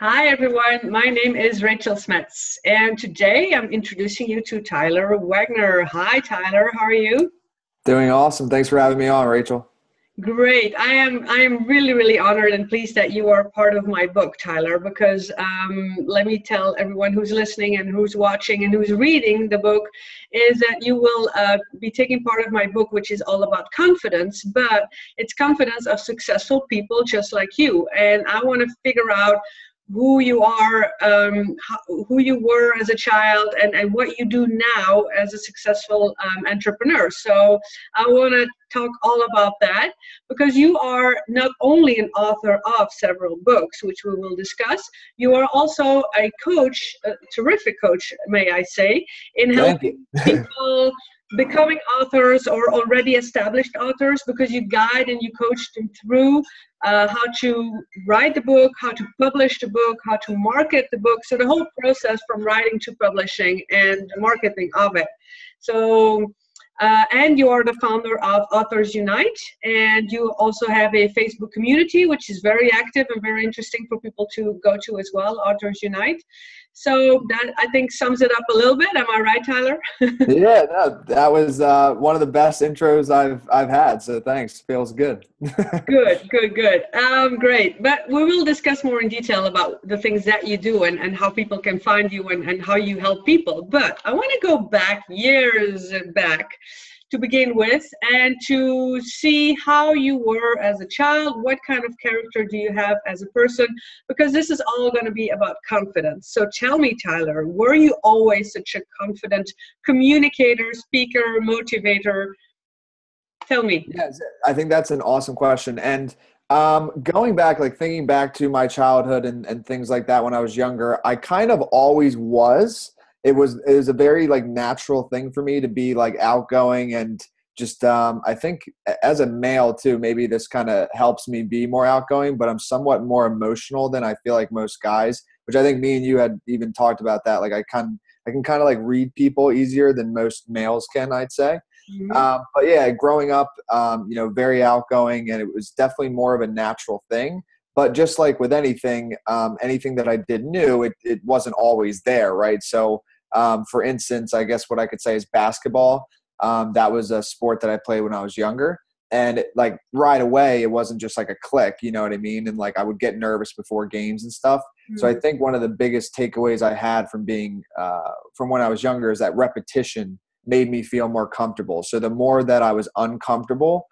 Hi everyone, my name is Rachel Smets, and today I'm introducing you to Tyler Wagner. Hi Tyler, how are you? Doing awesome. Thanks for having me on, Rachel. Great. I am really honored and pleased that you are part of my book, Tyler, because let me tell everyone who's listening and who's watching and who's reading the book is that you will be taking part of my book, which is all about confidence, but it's confidence of successful people just like you. And I want to figure out who you are, who you were as a child, and what you do now as a successful entrepreneur. So I want to talk all about that because you are not only an author of several books, which we will discuss, you are also a coach, a terrific coach, may I say, in Thank you. helping people becoming authors or already established authors, because you guide and you coach them through how to write the book, how to publish the book, how to market the book. So the whole process from writing to publishing and the marketing of it. So, and you are the founder of Authors Unite, and you also have a Facebook community, which is very active and very interesting for people to go to as well, Authors Unite. So that, I think, sums it up a little bit. Am I right, Tyler? Yeah, no, that was one of the best intros I've had. So thanks. Feels good. Good. Great. But we will discuss more in detail about the things that you do and how people can find you and how you help people. But I want to go back, years back, to begin with, and to see how you were as a child. What kind of character do you have as a person? Because this is all going to be about confidence. So tell me, Tyler, were you always such a confident communicator, speaker, motivator? Tell me. Yes, I think that's an awesome question. And going back, like thinking back to my childhood and things like that when I was younger, I kind of always was. It was a very like natural thing for me to be like outgoing and just I think as a male too, maybe this kind of helps me be more outgoing, but I'm somewhat more emotional than I feel like most guys, which I think me and you had even talked about that. Like I can kind of like read people easier than most males can, I'd say. Mhm. But yeah, growing up, very outgoing, and it was definitely more of a natural thing. But just like with anything, anything that I did new, it wasn't always there, right? So, for instance, I guess what I could say is basketball. That was a sport that I played when I was younger. And like right away, it wasn't just like a click, you know what I mean? And like I would get nervous before games and stuff. So I think one of the biggest takeaways I had from being from when I was younger is that repetition made me feel more comfortable. So the more that I was uncomfortable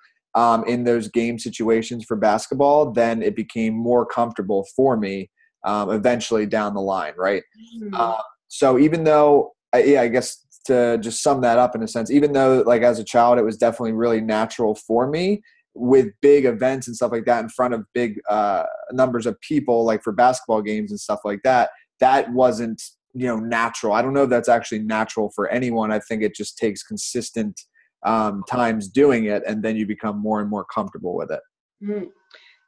in those game situations for basketball, then it became more comfortable for me eventually down the line, right? Mhm. So even though, yeah, I guess to just sum that up in a sense, even though like as a child, it was definitely really natural for me with big events and stuff like that in front of big numbers of people, like for basketball games and stuff like that, that wasn't, natural. I don't know if that's actually natural for anyone. I think it just takes consistent times doing it, and then you become more and more comfortable with it. Mhm.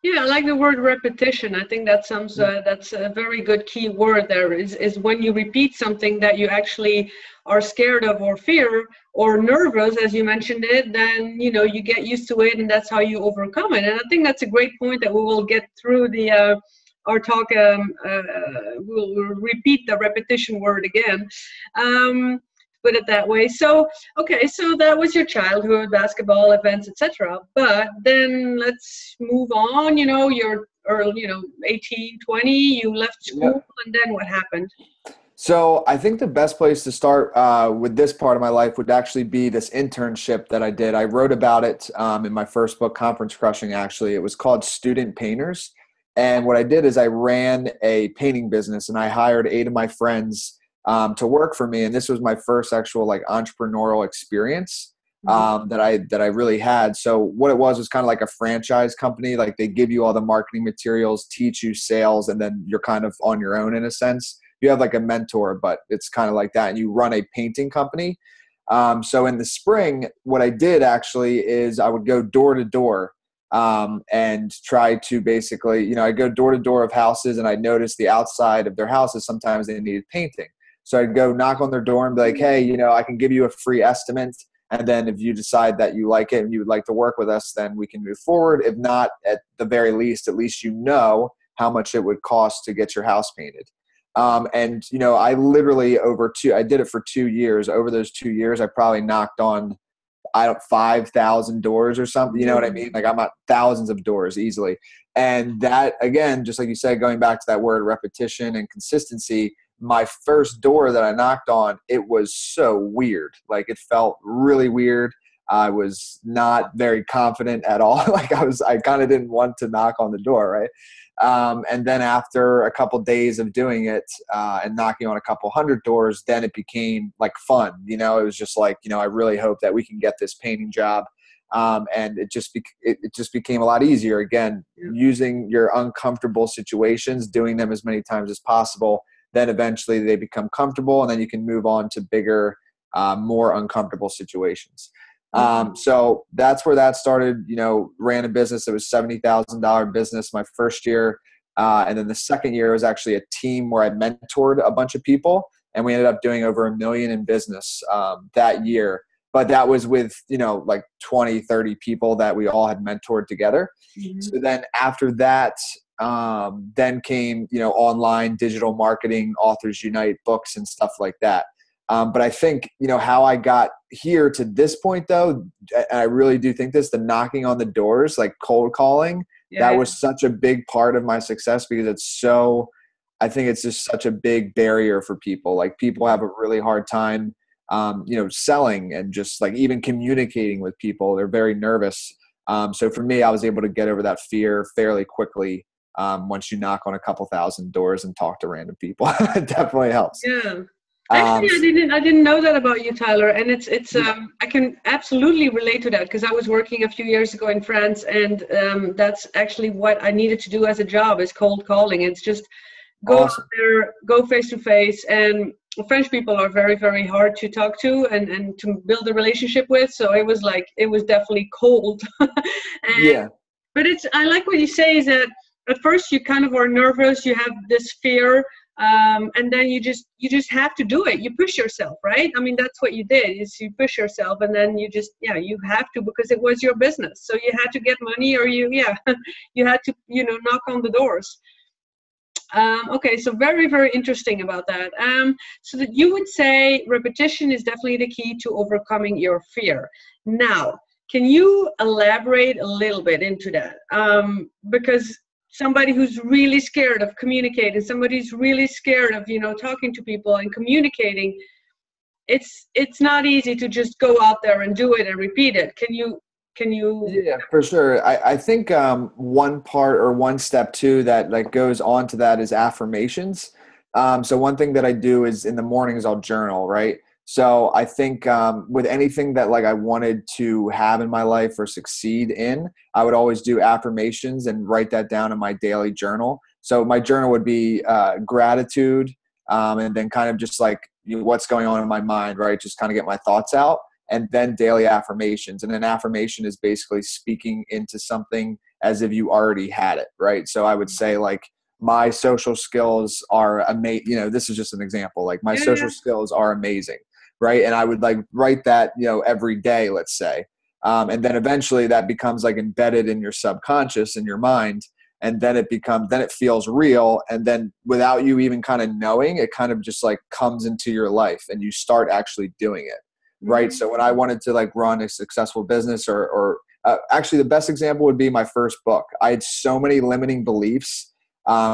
Yeah, I like the word repetition. I think that's a very good key word there is when you repeat something that you actually are scared of or fear or nervous, as you mentioned it, then you get used to it and that's how you overcome it. And I think that's a great point that we will get through the our talk. We'll repeat the repetition word again. Um, Put it that way. So, okay, so that was your childhood, basketball events, etc. But then let's move on. You're early, 18, 20, you left Yeah. school, and then what happened? So I think the best place to start with this part of my life would actually be this internship that I did. I wrote about it in my first book, Conference Crushing, actually. It was called Student Painters. And what I did is I ran a painting business, and I hired 8 of my friends to work for me. And this was my first actual like entrepreneurial experience Mhm. that I really had. So what it was kind of like a franchise company. Like they give you all the marketing materials, teach you sales, and then you're kind of on your own in a sense. You have like a mentor, but it's kind of like that. And you run a painting company. So in the spring, what I did actually is I would go door to door and try to basically, I go door to door of houses, and I noticed the outside of their houses, sometimes they needed painting. So I'd go knock on their door and be like, hey, I can give you a free estimate. And then if you decide that you like it and you would like to work with us, then we can move forward. If not, at the very least, at least how much it would cost to get your house painted. And, you know, I literally I did it for 2 years. Over those 2 years, I probably knocked on, 5,000 doors or something. You know what I mean? Like, I'm at thousands of doors easily. And that, again, just like you said, going back to that word repetition and consistency, my first door that I knocked on, it was so weird. Like, it felt really weird. I was not very confident at all. Like, I kind of didn't want to knock on the door. Right. And then after a couple days of doing it, and knocking on a couple hundred doors, then it became like fun. You know, it was just like, you know, I really hope that we can get this painting job. And it just became a lot easier. Again, using your uncomfortable situations, doing them as many times as possible. Then eventually they become comfortable, and then you can move on to bigger, more uncomfortable situations. So that's where that started. You know, ran a business that was $70,000 business my first year. And then the second year was actually a team where I mentored a bunch of people, and we ended up doing over $1 million in business, that year. But that was with, you know, like 20, 30 people that we all had mentored together. So then after that, then came, you know, online digital marketing, Authors Unite, books and stuff like that. But I think, you know, how I got here to this point, though, and I really do think this, the knocking on the doors, like cold calling, that was such a big part of my success, because I think it's just such a big barrier for people. Like, people have a really hard time, you know, selling and just like even communicating with people. They're very nervous. So for me, I was able to get over that fear fairly quickly. Once you knock on a couple thousand doors and talk to random people, it definitely helps. Yeah. Actually, I didn't know that about you, Tyler, and it's I can absolutely relate to that, because I was working a few years ago in France, and that's actually what I needed to do as a job, is cold calling. It's just go out there, go face to face, and French people are very, very hard to talk to and to build a relationship with. So it was definitely cold. But I like what you say, is that at first you kind of are nervous, you have this fear. And then you just have to do it. You push yourself, right? I mean, that's what you did, is you push yourself, and then you have to, because it was your business. So you had to get money, or you had to, you know, knock on the doors. Okay, so very, very interesting about that. So that you would say repetition is definitely the key to overcoming your fear. Now, can you elaborate a little bit into that? Because somebody who's really scared of communicating, somebody who's really scared of, you know, talking to people and communicating, it's not easy to just go out there and do it and repeat it. Can you? Yeah, for sure. I think one part, or one step too, that like goes on to that, is affirmations. So one thing that I do is in the mornings I'll journal, right? So I think with anything that like I wanted to have in my life or succeed in, I would always do affirmations and write that down in my daily journal. So my journal would be gratitude, and then kind of just like, you know, what's going on in my mind, right? Just kind of get my thoughts out, and then daily affirmations. And an affirmation is basically speaking into something as if you already had it, right? So I would say like, my social skills are amazing. You know, this is just an example. Like, my social skills are amazing. Right. And I would like write that, you know, every day, let's say. And then eventually that becomes like embedded in your subconscious, in your mind. And then it feels real. And then without you even kind of knowing, it kind of just like comes into your life, and you start actually doing it. Right. So when I wanted to like run a successful business, or actually the best example would be my first book. I had so many limiting beliefs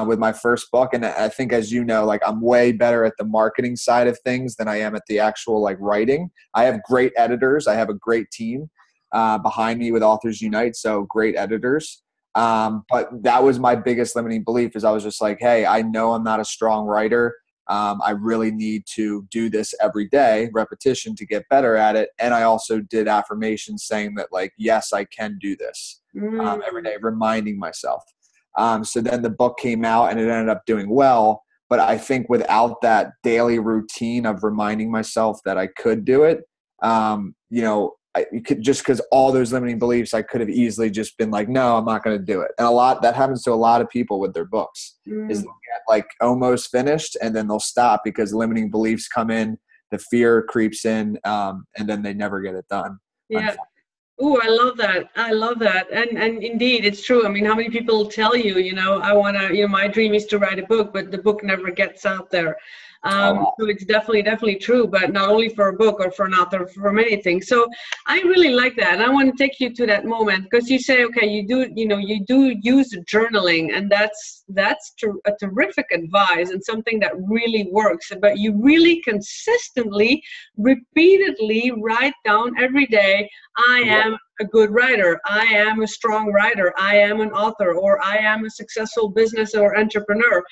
with my first book. And I think, as you know, like, I'm way better at the marketing side of things than I am at the actual like writing. I have great editors. I have a great team behind me with Authors Unite. So great editors. But that was my biggest limiting belief, is I was just like, hey, I know I'm not a strong writer. I really need to do this every day, repetition, to get better at it. And I also did affirmations saying that like, yes, I can do this every day, reminding myself. So then the book came out, and it ended up doing well. But I think without that daily routine of reminding myself that I could do it, you know, just because all those limiting beliefs, I could have easily just been like, no, I'm not going to do it. And that happens to a lot of people with their books, is they'll get like almost finished, and then they'll stop because limiting beliefs come in, the fear creeps in, and then they never get it done. Yeah. Oh, I love that. I love that. And indeed, it's true. I mean, how many people tell you, I want to, my dream is to write a book, but the book never gets out there. A lot. So it's definitely true, but not only for a book or for an author, for many things. So I really like that. And I want to take you to that moment because you say, okay, you do use journaling, and that's a terrific advice and something that really works. But you really consistently, repeatedly write down every day, I am a good writer, I am a strong writer, I am an author, or I am a successful business or entrepreneur.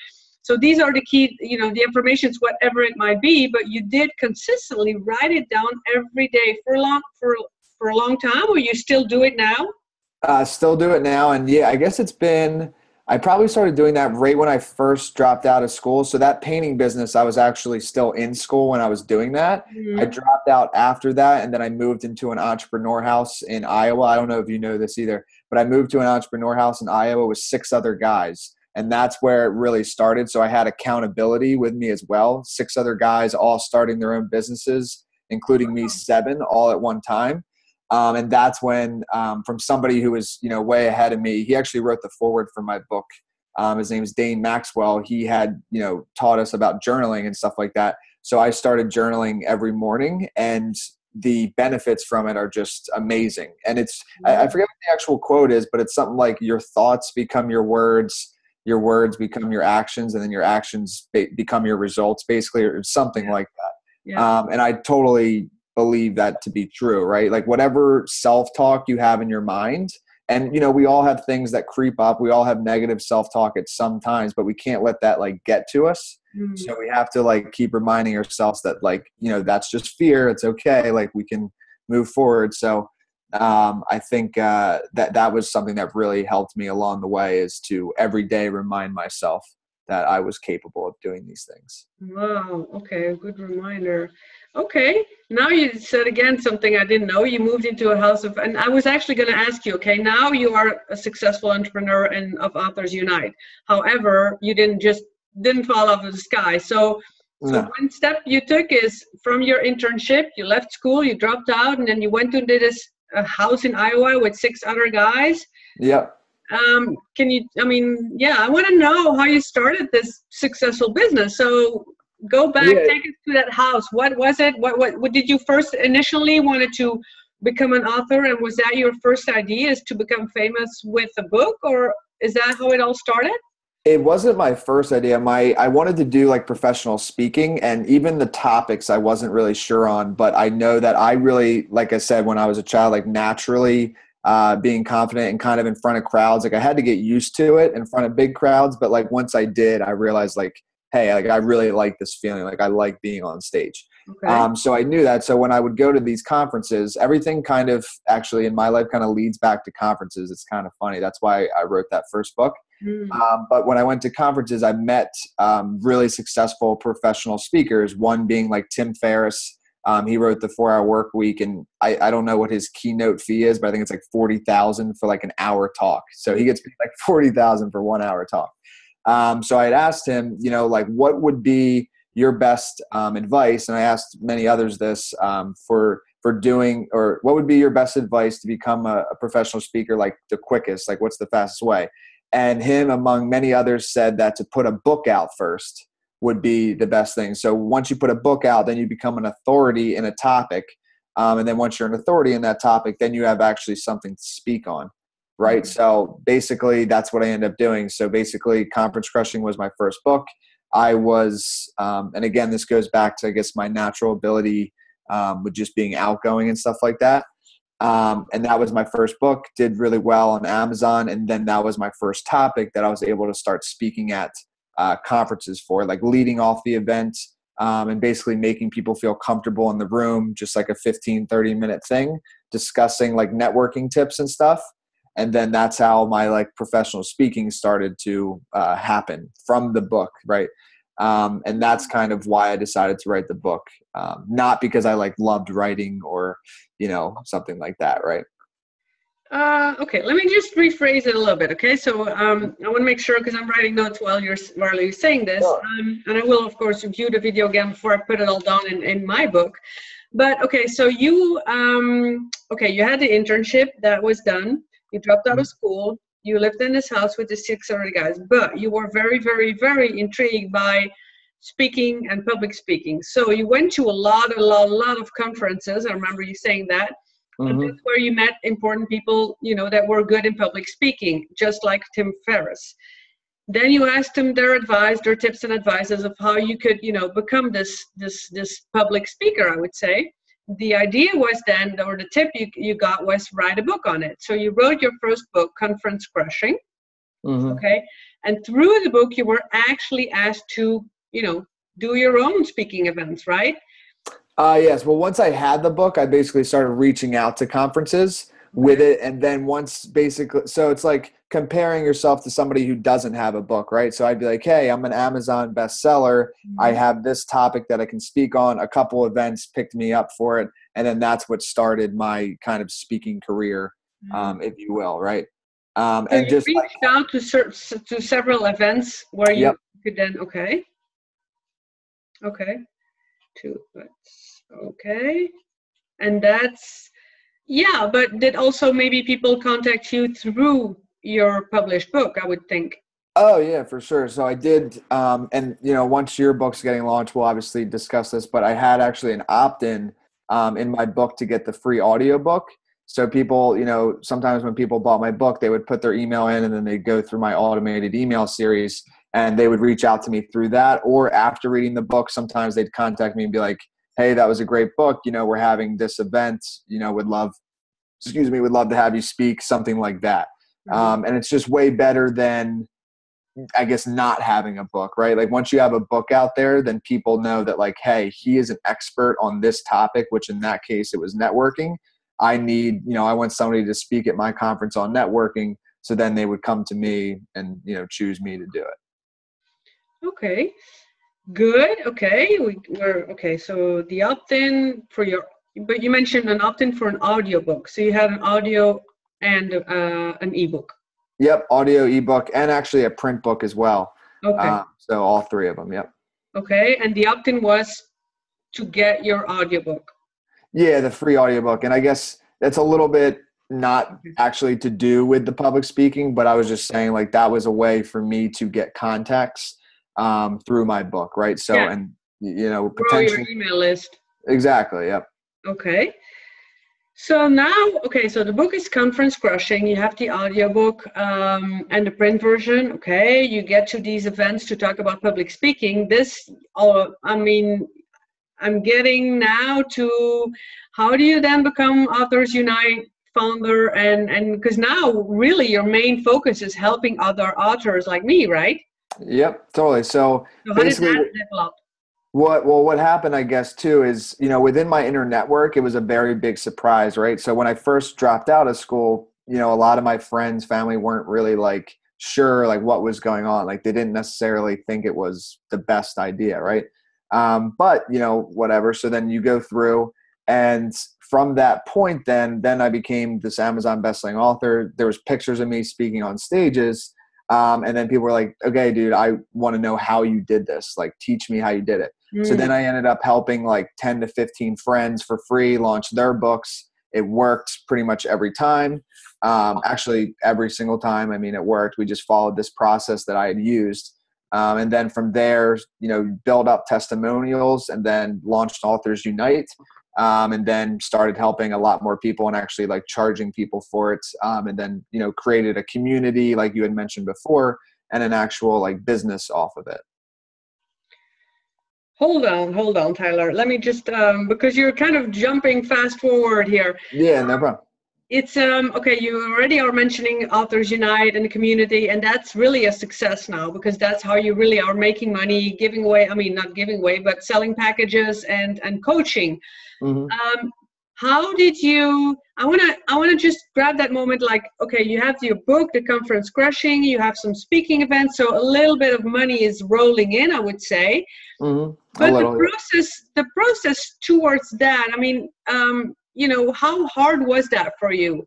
So these are the key, the informations, whatever it might be, but you did consistently write it down every day for a long time, or you still do it now? Still do it now. And yeah, I guess I probably started doing that right when I first dropped out of school. So that painting business, I was actually still in school when I was doing that. Mm-hmm. I dropped out after that, and then I moved into an entrepreneur house in Iowa. I don't know if you know this either, but I moved to an entrepreneur house in Iowa with 6 other guys. And that's where it really started. So I had accountability with me as well. 6 other guys all starting their own businesses, including me, 7 all at one time. And that's when, from somebody who was, way ahead of me, he actually wrote the foreword for my book. His name is Dane Maxwell. He had, taught us about journaling and stuff like that. So I started journaling every morning, and the benefits from it are just amazing. And I forget what the actual quote is, but it's something like your thoughts become your words become your actions, and then your actions become your results, basically, or something like that. Yeah. And I totally believe that to be true, right? Like whatever self-talk you have in your mind, and, we all have things that creep up. We all have negative self-talk at some times, but we can't let that get to us. Mm. So we have to keep reminding ourselves that that's just fear. It's okay. We can move forward. So I think that was something that really helped me along the way, is to every day remind myself that I was capable of doing these things. Wow. Okay. A good reminder. Okay. Now you said again something I didn't know. You moved into a house and I was actually going to ask you, okay, now you are a successful entrepreneur and of Authors Unite. However, you didn't fall out of the sky. So No. One step you took is from your internship, you left school, you dropped out, and then you went to a house in Iowa with 6 other guys. Yep. I want to know how you started this successful business. So go back, take us to that house. What was it? What did you first initially wanted to become an author? And was that your first idea, is to become famous with a book, or is that how it all started? It wasn't my first idea. I wanted to do professional speaking, and even the topics I wasn't really sure on, but I know that I really, like I said, when I was a child, naturally being confident and kind of in front of crowds, I had to get used to it in front of big crowds. But once I did, I realized hey, I really like this feeling. I like being on stage. Okay. So I knew that. So when I would go to these conferences, everything kind of actually in my life kind of leads back to conferences. It's kind of funny. That's why I wrote that first book. Mm. But when I went to conferences, I met really successful professional speakers, one being Tim Ferriss. He wrote the 4-Hour Work Week, and I don't know what his keynote fee is, but I think it's $40,000 for an hour talk. So he gets paid $40,000 for 1 hour talk. So I had asked him, what would be your best advice? And I asked many others this for doing, or what would be your best advice to become a professional speaker, the quickest, what's the fastest way? And him, among many others, said that to put a book out first would be the best thing. So once you put a book out, then you become an authority in a topic. And then once you're an authority in that topic, then you have actually something to speak on. Right. Mm-hmm. So basically that's what I ended up doing. So basically Conference Crushing was my first book. I was, and again, this goes back to, I guess, my natural ability with just being outgoing and stuff like that. And that was my first book, did really well on Amazon. And then that was my first topic that I was able to start speaking at conferences for, leading off the event and basically making people feel comfortable in the room, just a 15-30 minute thing, discussing networking tips and stuff. And then that's how my professional speaking started to happen from the book, right? And that's kind of why I decided to write the book, not because I loved writing or something like that, right? Okay, let me just rephrase it a little bit. Okay, so I want to make sure, because I'm writing notes while you're saying this, Sure. and I will of course view the video again before I put it all down in my book. But okay, so you okay, you had the internship that was done. You dropped out of school. You lived in this house with the 6 other guys, but you were very, very, very intrigued by speaking and public speaking. So you went to a lot of conferences. I remember you saying that. And that's where you met important people, you know, that were good in public speaking, just like Tim Ferriss. Then you asked them their advice, their tips and advices of how you could, you know, become this public speaker, I would say. The idea was then, or the tip you got was write a book on it. So you wrote your first book, Conference Crushing. Okay. And through the book, you were actually asked to, you know, do your own speaking events, right? Yes. Well, once I had the book, I basically started reaching out to conferences with it. And then once basically, so it's like comparing yourself to somebody who doesn't have a book, right? So I'd be like, hey, I'm an Amazon bestseller. I have this topic that I can speak on. A couple events picked me up for it. And then that's what started my kind of speaking career, if you will, right? So and you just reached out to several events where you could then, okay. And that's, yeah, but did also maybe people contact you through your published book, I would think. Oh yeah, for sure. So I did, and you know, once your book's getting launched, we'll obviously discuss this, but I had actually an opt-in in my book to get the free audiobook. So people, you know, sometimes when people bought my book, they would put their email in and then they'd go through my automated email series and they would reach out to me through that. Or after reading the book, sometimes they'd contact me and be like, hey, that was a great book. You know, we're having this event, you know, would love to have you speak, something like that. And it's just way better than, I guess, not having a book, right? Like once you have a book out there, then people know that like, hey, he is an expert on this topic, which in that case, it was networking. I want somebody to speak at my conference on networking. So then they would come to me and, you know, choose me to do it. Okay, good. Okay, okay. So the opt-in for but you mentioned an opt-in for an audiobook. So you had an audio and an ebook. Yep, audio, ebook, and actually a print book as well. Okay. So all three of them, yep. Okay, and the opt-in was to get your audiobook. Yeah, the free audiobook. And I guess that's a little bit not actually to do with the public speaking, but I was just saying like that was a way for me to get contacts through my book, right? So, and, you know, potentially your email list. Exactly, yep. Okay. So now, okay, so the book is Conference Crushing. You have the audiobook and the print version. Okay, you get to these events to talk about public speaking. I'm getting now to how do you then become Authors Unite founder and because now really your main focus is helping other authors like me, right? Yep, totally. So how did that develop? What happened, I guess, too, is, you know, within my inner network, it was a very big surprise, right? So when I first dropped out of school, you know, a lot of my friends, family weren't really like sure, like what was going on. Like they didn't necessarily think it was the best idea, right? But, you know, whatever. So then you go through, and from that point, then I became this Amazon bestselling author. There was pictures of me speaking on stages. And then people were like, okay, dude, I want to know how you did this. Like, teach me how you did it. So then I ended up helping like 10 to 15 friends for free launch their books. It worked pretty much every time. Actually, every single time. I mean, it worked. We just followed this process that I had used. And then from there, you know, build up testimonials and then launched Authors Unite. And then started helping a lot more people and actually like charging people for it. And then, you know, created a community like you had mentioned before and an actual like business off of it. Hold on, Tyler. Let me just, because you're kind of jumping fast forward here. Yeah, no problem. It's, okay, you already are mentioning Authors Unite and the community, and that's really a success now because that's how you really are making money, giving away, not giving away, but selling packages and coaching. How did you, I want to just grab that moment, like, okay, you have your book, The Conference Crushing, you have some speaking events, so a little bit of money is rolling in, I would say. But the process towards that, you know, how hard was that for you?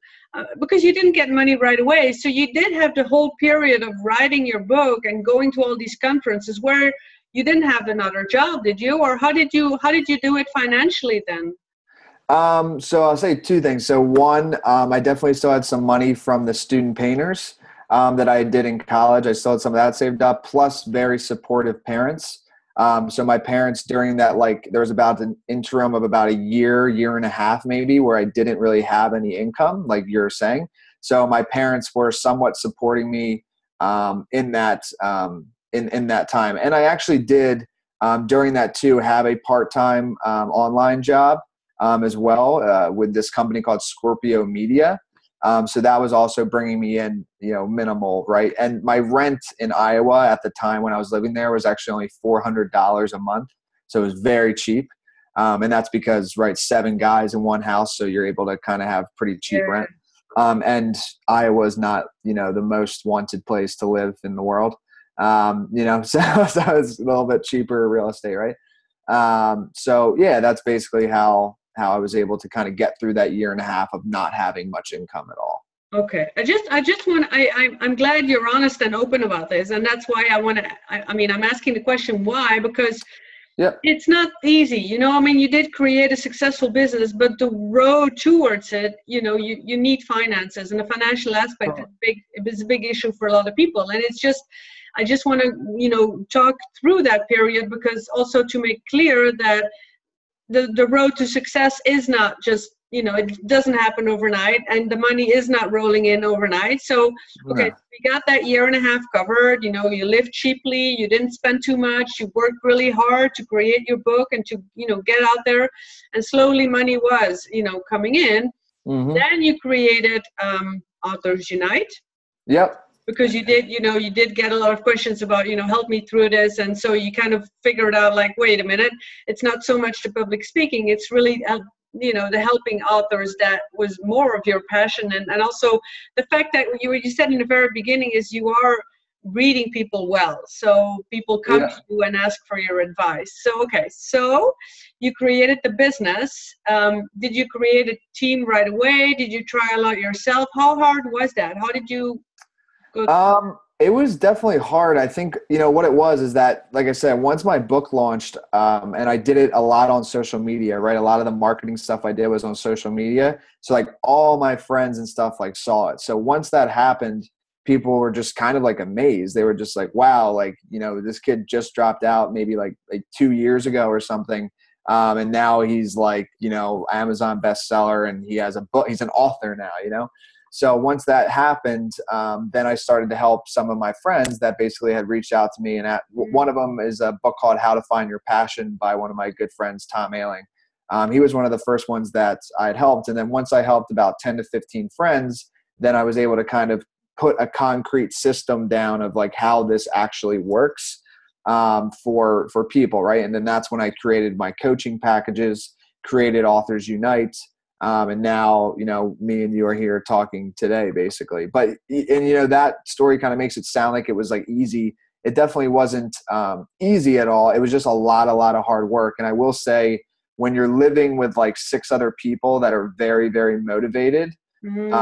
Because you didn't get money right away, so you did have the whole period of writing your book and going to all these conferences where you didn't have another job, did you? Or how did you do it financially then? So I'll say two things. So one, I definitely still had some money from the student painters that I did in college. I still had some of that saved up, plus very supportive parents. So my parents during that, like there was about an interim of about a year and a half maybe, where I didn't really have any income, like you're saying. So my parents were somewhat supporting me in that in that time. And I actually did during that too have a part-time online job as well with this company called Scorpio Media. So that was also bringing me in, minimal, right? And my rent in Iowa at the time when I was living there was actually only $400 a month. So it was very cheap. And that's because, right, 7 guys in one house. So you're able to kind of have pretty cheap rent. And Iowa is not, the most wanted place to live in the world. So it's a little bit cheaper real estate, right? So yeah, that's basically how I was able to kind of get through that year and a half of not having much income at all. Okay. I'm glad you're honest and open about this. And that's why I'm asking the question why, because it's not easy. You did create a successful business, but the road towards it, you need finances, and the financial aspect is a big issue for a lot of people. And I just want to, talk through that period, because also to make clear that the road to success is not just, it doesn't happen overnight, and the money is not rolling in overnight. So, okay, we got that year and a half covered. You lived cheaply, you didn't spend too much, you worked really hard to create your book and to, get out there, and slowly money was, coming in. Mm-hmm. Then you created Authors Unite. Yep. Because you did get a lot of questions about, help me through this. And so you kind of figured out, like, wait a minute, it's not so much the public speaking, it's really, the helping authors that was more of your passion. And also the fact that you said in the very beginning is you are reading people well. So people come to you and ask for your advice. So, okay, so you created the business. Did you create a team right away? Did you try a lot yourself? How hard was that? How did you it was definitely hard. I think, what it was is that, like I said, once my book launched, and I did it a lot on social media, right? A lot of the marketing stuff I did was on social media. So like all my friends and stuff like saw it. So once that happened, people were just kind of like amazed. They were just like, wow, like, this kid just dropped out maybe like 2 years ago or something. And now he's like, Amazon bestseller, and he has a book. He's an author now, So once that happened, then I started to help some of my friends that basically had reached out to me. And one of them is a book called How to Find Your Passion by one of my good friends, Tom Ailing. He was one of the first ones that I had helped. And then once I helped about 10 to 15 friends, then I was able to kind of put a concrete system down of like how this actually works for people, right? And then that's when I created my coaching packages, created Authors Unite. And now, me and you are here talking today, basically. But, that story kind of makes it sound like it was like easy. It definitely wasn't easy at all. It was just a lot of hard work. And I will say, when you're living with like 6 other people that are very, very motivated, and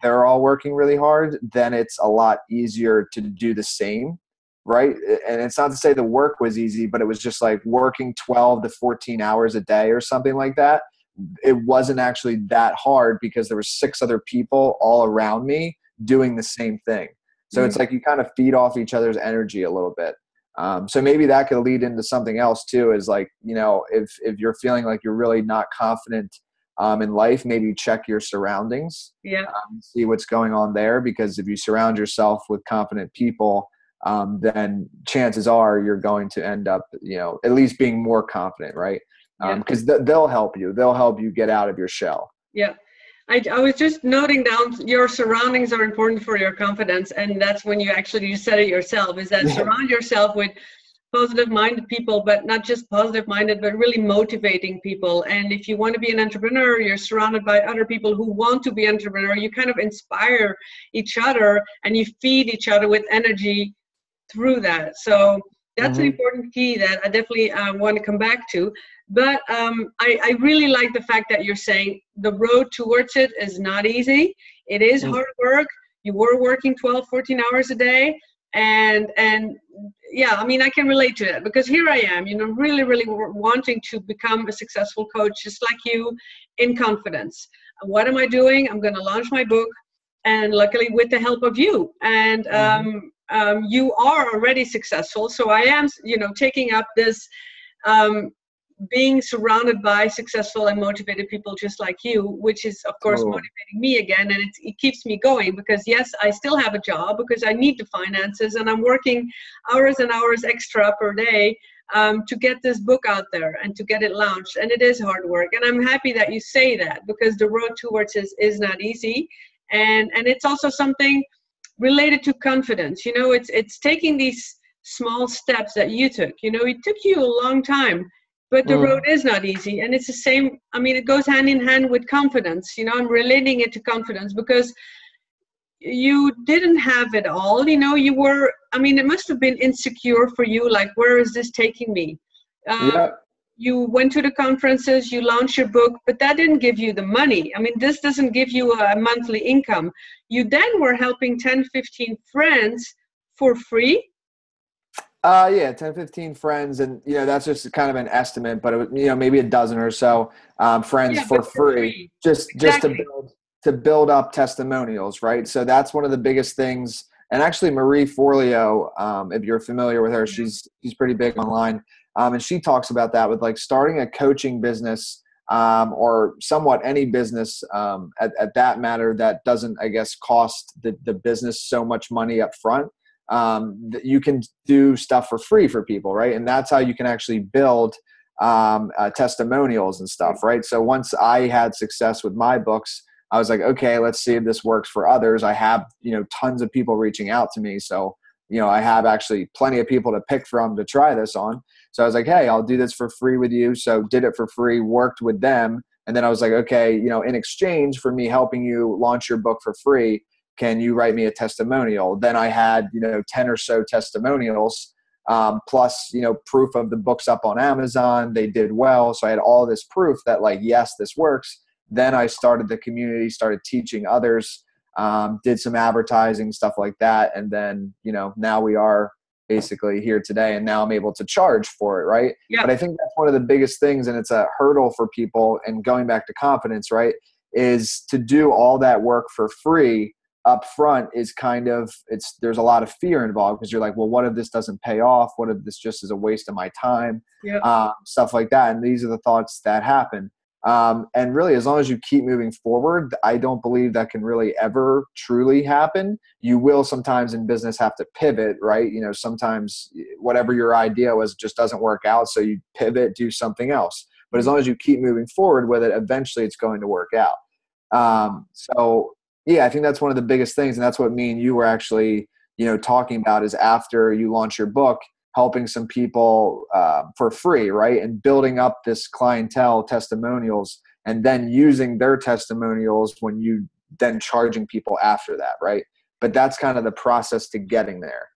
they're all working really hard, then it's a lot easier to do the same, right? And it's not to say the work was easy, but it was just like working 12 to 14 hours a day or something like that. It wasn't actually that hard because there were 6 other people all around me doing the same thing. So it's like you kind of feed off each other's energy a little bit. So maybe that could lead into something else too, is like, if you're feeling like you're really not confident in life, maybe check your surroundings, see what's going on there. Because if you surround yourself with confident people, then chances are you're going to end up, at least being more confident, right? Because they'll help you. They'll help you get out of your shell. Yeah. I was just noting down, your surroundings are important for your confidence. And that's when you said it yourself, is that surround yourself with positive-minded people, but not just positive-minded, but really motivating people. And if you want to be an entrepreneur, you're surrounded by other people who want to be an entrepreneur. You kind of inspire each other, and you feed each other with energy through that. So that's an important key that I definitely want to come back to. But I really like the fact that you're saying the road towards it is not easy. It is hard work. You were working 12, 14 hours a day. And yeah, I mean, I can relate to that, because here I am, really, really wanting to become a successful coach, just like you, in confidence. What am I doing? I'm going to launch my book, and luckily with the help of you. And you are already successful, so I am, taking up this. Being surrounded by successful and motivated people just like you, which is of course motivating me again, and it keeps me going, because yes, I still have a job because I need the finances, and I'm working hours and hours extra per day to get this book out there and to get it launched, and it is hard work. And I'm happy that you say that, because the road towards it is not easy, and it's also something related to confidence. It's taking these small steps that you took. It took you a long time, but the road is not easy. And it's the same. I mean, it goes hand in hand with confidence. I'm relating it to confidence, because you didn't have it all. You were, it must have been insecure for you. Like, where is this taking me? Yeah. You went to the conferences, you launched your book, but that didn't give you the money. This doesn't give you a monthly income. You then were helping 10, 15 friends for free. Yeah, 10, 15 friends. And, that's just kind of an estimate, but it was, maybe a dozen or so friends for free, just to build up testimonials. Right. So that's one of the biggest things. And actually Marie Forleo, if you're familiar with her, she's pretty big online. And she talks about that with like starting a coaching business or somewhat any business at that matter that doesn't, I guess, cost the business so much money up front. You can do stuff for free for people, right? And that's how you can actually build testimonials and stuff, right? So once I had success with my books, I was like, okay, let's see if this works for others. I have, tons of people reaching out to me. So, I have actually plenty of people to pick from to try this on. So I was like, hey, I'll do this for free with you. So did it for free, worked with them. And then I was like, okay, in exchange for me helping you launch your book for free, can you write me a testimonial? Then I had, 10 or so testimonials, plus, proof of the books up on Amazon. They did well. So I had all this proof that like, yes, this works. Then I started the community, started teaching others, did some advertising, stuff like that. And then, now we are basically here today, and now I'm able to charge for it. Right. Yeah. But I think that's one of the biggest things, and it's a hurdle for people. And going back to confidence, right, is to do all that work for free up front is there's a lot of fear involved, because you're like, well, what if this doesn't pay off? What if this just is a waste of my time? Yeah. Stuff like that. And these are the thoughts that happen. And really, as long as you keep moving forward, I don't believe that can really ever truly happen. You will sometimes in business have to pivot, right? Sometimes whatever your idea was just doesn't work out. So you pivot, do something else. But as long as you keep moving forward with it, eventually it's going to work out. So yeah, I think that's one of the biggest things. And that's what me and you were actually, talking about, is after you launch your book, helping some people for free, right? And building up this clientele, testimonials, and then using their testimonials when you then charging people after that, right? But that's kind of the process to getting there.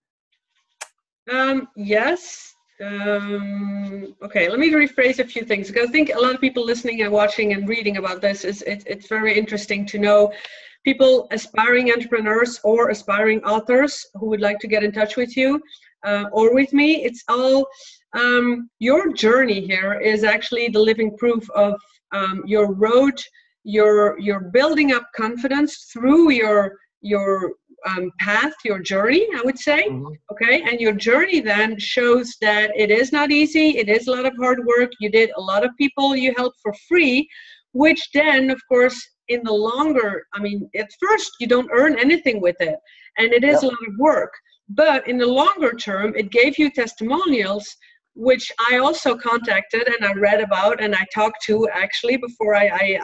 Yes. Okay, let me rephrase a few things, because I think a lot of people listening and watching and reading about this, it's very interesting to know people, aspiring entrepreneurs or aspiring authors, who would like to get in touch with you or with me. It's all your journey here is actually the living proof of your road. You're building up confidence through your path, your journey, I would say. Mm-hmm. Okay, and your journey then shows that it is not easy. It is a lot of hard work. You did a lot of people you helped for free, which then, of course, in the longer, at first you don't earn anything with it, and it is a lot of work. But in the longer term, it gave you testimonials, which I also contacted and I read about and I talked to actually before I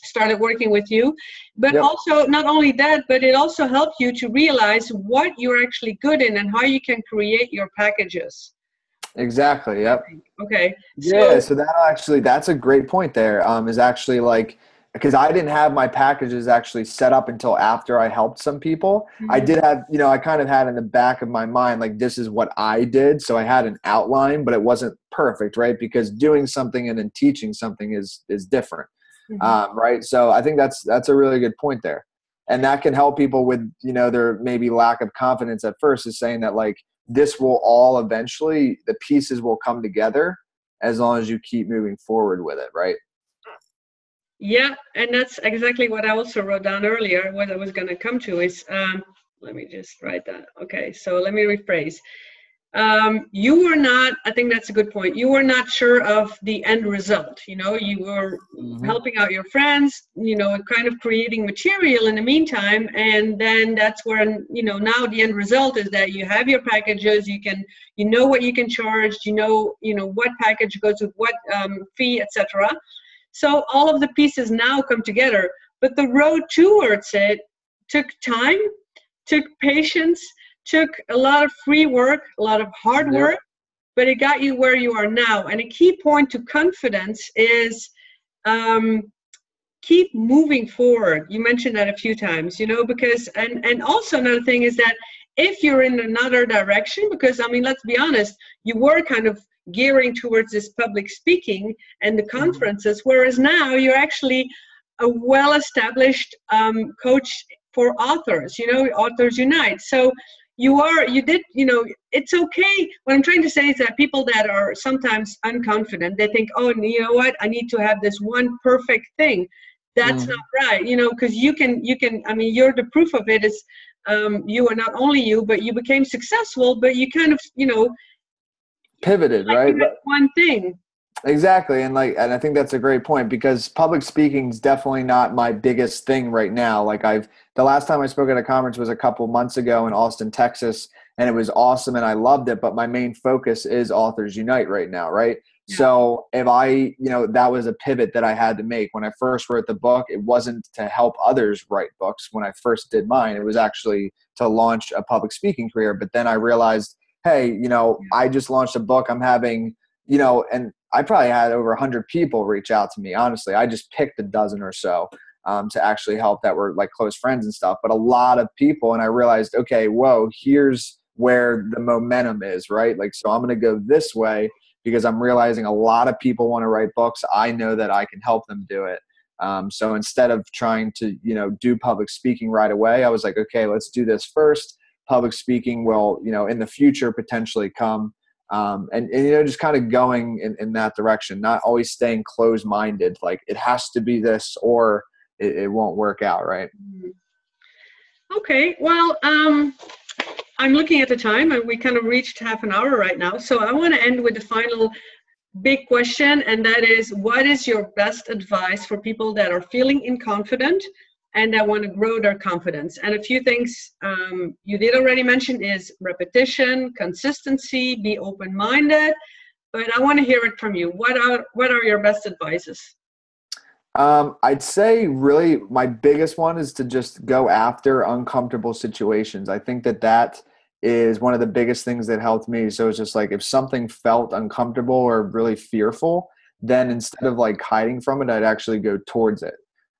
started working with you. But also, not only that, but it also helped you to realize what you're actually good in and how you can create your packages. Exactly. Yep. Okay. So that's a great point there. Is actually like, because I didn't have my packages actually set up until after I helped some people. Mm-hmm. I did have, I kind of had in the back of my mind, like, this is what I did. So I had an outline, but it wasn't perfect, right? Because doing something and then teaching something is different. Mm-hmm. Right. So I think that's a really good point there. And that can help people with, their maybe lack of confidence at first, is saying that like, this will all eventually, the pieces will come together as long as you keep moving forward with it. Right. Yeah. And that's exactly what I also wrote down earlier. What I was going to come to is, let me just write that. Okay. So let me rephrase. You were not, I think that's a good point. You were not sure of the end result. You were helping out your friends, kind of creating material in the meantime. And then that's where, now the end result is that you have your packages, you know what you can charge, what package goes with what fee, etc. So all of the pieces now come together, but the road towards it took time, took patience, took a lot of free work, a lot of hard work, but it got you where you are now. And a key point to confidence is keep moving forward. You mentioned that a few times, because, and also another thing is that if you're in another direction, because let's be honest, you were kind of gearing towards this public speaking and the conferences, whereas now you're actually a well-established coach for authors, Authors Unite. So it's okay. What I'm trying to say is that people that are sometimes unconfident, they think, oh, you know what, I need to have this one perfect thing. That's not right, because you can, you're the proof of it is you are not only you, but you became successful, but you kind of, pivoted, right? One thing. Exactly. And I think that's a great point, because public speaking is definitely not my biggest thing right now. Like the last time I spoke at a conference was a couple months ago in Austin, Texas, and it was awesome and I loved it. But my main focus is Authors Unite right now. Right. Yeah. So if that was a pivot that I had to make when I first wrote the book. It wasn't to help others write books. When I first did mine, it was actually to launch a public speaking career. But then I realized, hey, I just launched a book. I'm having, and I probably had over 100 people reach out to me. Honestly, I just picked a dozen or so to actually help that were like close friends and stuff, but a lot of people. And I realized, okay, whoa, here's where the momentum is, right? Like, so I'm going to go this way because I'm realizing a lot of people want to write books. I know that I can help them do it. So instead of trying to, do public speaking right away, I was like, okay, let's do this first. Public speaking will, in the future potentially come. And just kind of going in that direction, not always staying closed-minded, like it has to be this or it won't work out, right? Okay, well, I'm looking at the time and we kind of reached half an hour right now. So I want to end with the final big question, and that is, what is your best advice for people that are feeling inconfident and that want to grow their confidence? And a few things you did already mention is repetition, consistency, be open-minded, but I want to hear it from you. What are your best advices? I'd say really my biggest one is to just go after uncomfortable situations. I think that is one of the biggest things that helped me. So it's just like, if something felt uncomfortable or really fearful, then instead of like hiding from it, I'd actually go towards it.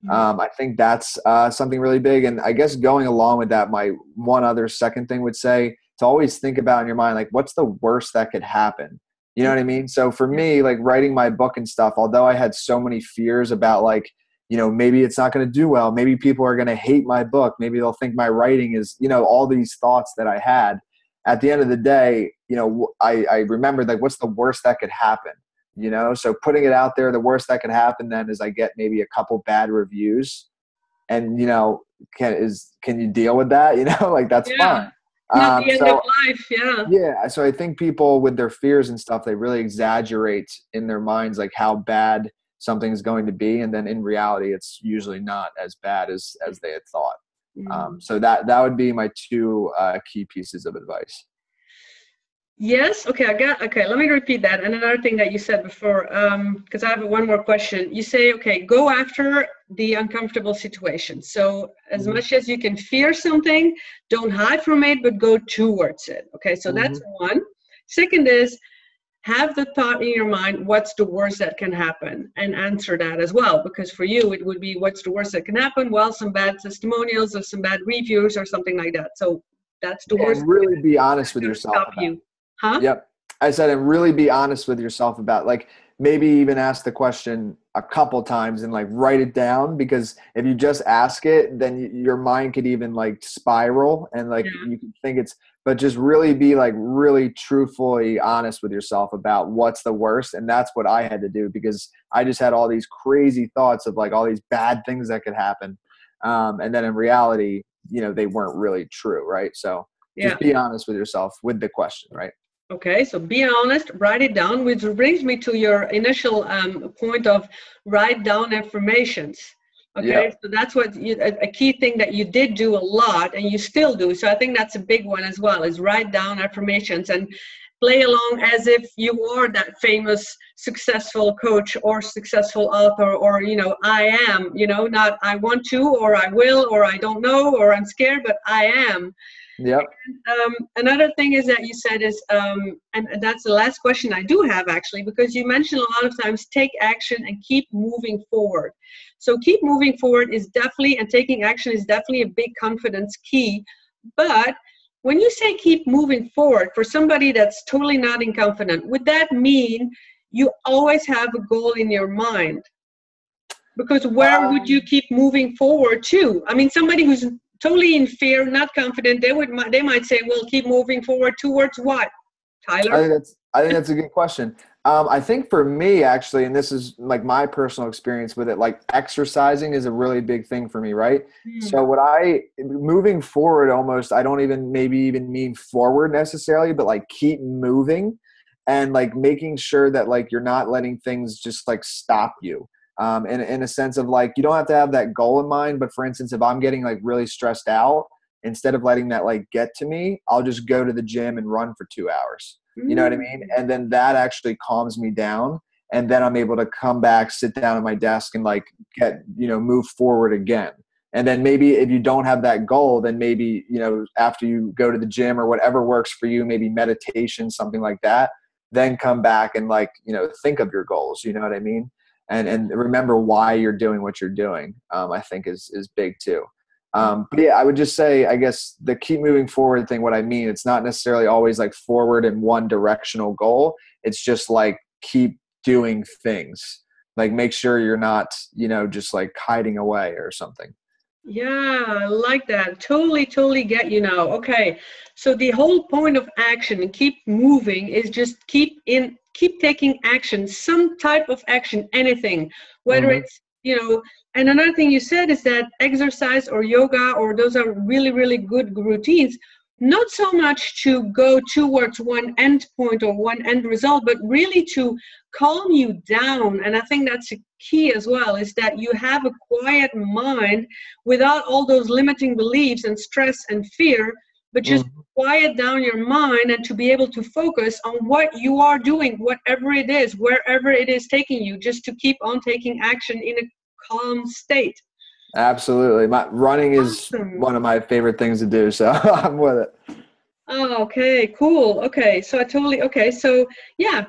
I think that's something really big. And I guess going along with that, my one other second thing would say to always think about in your mind, like, what's the worst that could happen? You know what I mean? So for me, like writing my book and stuff, although I had so many fears about like, maybe it's not going to do well. Maybe people are going to hate my book. Maybe they'll think my writing is, all these thoughts that I had. At the end of the day, I remembered like, what's the worst that could happen? So putting it out there, the worst that could happen then is I get maybe a couple bad reviews, and can you deal with that? Like that's fine. Not the end of life. Yeah. So I think people with their fears and stuff, they really exaggerate in their minds like how bad something's going to be, and then in reality, it's usually not as bad as they had thought. So that would be my two key pieces of advice. Yes. Okay. Let me repeat that. And another thing that you said before, because I have one more question. You say, okay, go after the uncomfortable situation. So as much as you can fear something, don't hide from it, but go towards it. Okay. So that's one. Second is, have the thought in your mind, what's the worst that can happen, and answer that as well. Because for you, it would be, what's the worst that can happen? Well, some bad testimonials or some bad reviews or something like that. So that's the worst. And really be honest with yourself. Stop you. Huh? Yep. I said, and really be honest with yourself about, like, maybe even ask the question a couple times and like write it down, because if you just ask it, then your mind could even like spiral and like you can think it's, but just really be like really truthfully honest with yourself about what's the worst. And that's what I had to do, because I just had all these crazy thoughts of like all these bad things that could happen. And then in reality, you know, they weren't really true. Right. So just be honest with yourself with the question, right? Okay, so be honest, write it down, which brings me to your initial point of write down affirmations. Okay, so that's what a key thing that you did do a lot and you still do. So I think that's a big one as well, is write down affirmations and play along as if you are that famous successful coach or successful author, or, you know, I am, you know, not I want to, or I will, or I don't know, or I'm scared, but I am. Yep. And, another thing is that you said is, and that's the last question I do have actually, because you mentioned a lot of times take action and keep moving forward. So keep moving forward is definitely, and taking action is definitely a big confidence key. But when you say keep moving forward, for somebody that's totally not confident, would that mean you always have a goal in your mind? Because where would you keep moving forward to? I mean, somebody who's totally in fear, not confident, they might say, well, keep moving forward towards what, Tyler? I think that's a good question. I think for me, actually, and this is like my personal experience with it, like exercising is a really big thing for me, right? So moving forward, almost, I don't even mean forward necessarily, but like keep moving and like making sure that like you're not letting things just like stop you. In a sense of like, you don't have to have that goal in mind, but for instance, if I'm getting like really stressed out, instead of letting that like get to me, I'll just go to the gym and run for 2 hours. You know what I mean? And then that actually calms me down. And then I'm able to come back, sit down at my desk and like move forward again. And then maybe if you don't have that goal, then maybe, you know, after you go to the gym or whatever works for you, maybe meditation, something like that, then come back and like, you know, think of your goals. You know what I mean? And remember why you're doing what you're doing, I think is big too. But yeah, I would just say, I guess the keep moving forward thing, what I mean, it's not necessarily always like forward in one directional goal. It's just like keep doing things, like make sure you're not, you know, just like hiding away or something. Yeah, I like that. Totally get you now. Okay. So the whole point of action and keep moving is just keep taking action, some type of action, anything, whether it's, you know, and another thing you said is that exercise or yoga, or those are really, really good routines, not so much to go towards one end point or one end result, but really to calm you down. And I think that's a key as well, is that you have a quiet mind without all those limiting beliefs and stress and fear, but just quiet down your mind and to be able to focus on what you are doing, whatever it is, wherever it is taking you, just to keep on taking action in a calm state. Absolutely. Running is one of my favorite things to do. So I'm with it. Oh, okay, cool. Okay. So So yeah,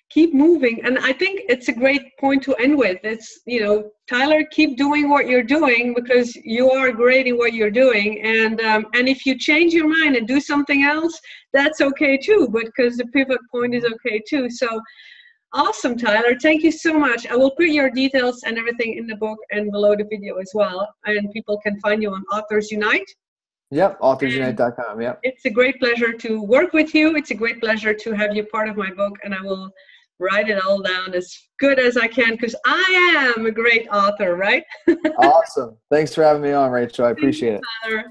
keep moving. And I think it's a great point to end with. It's, you know, Tyler, keep doing what you're doing, because you are great in what you're doing. And if you change your mind and do something else, that's okay too, but because the pivot point is okay too. So awesome, Tyler. Thank you so much. I will put your details and everything in the book and below the video as well. And people can find you on Authors Unite. Yep, authorsunite.com. Yep. It's a great pleasure to work with you. It's a great pleasure to have you part of my book. And I will write it all down as good as I can, because I am a great author, right? Awesome. Thanks for having me on, Rachel. I appreciate it. Tyler.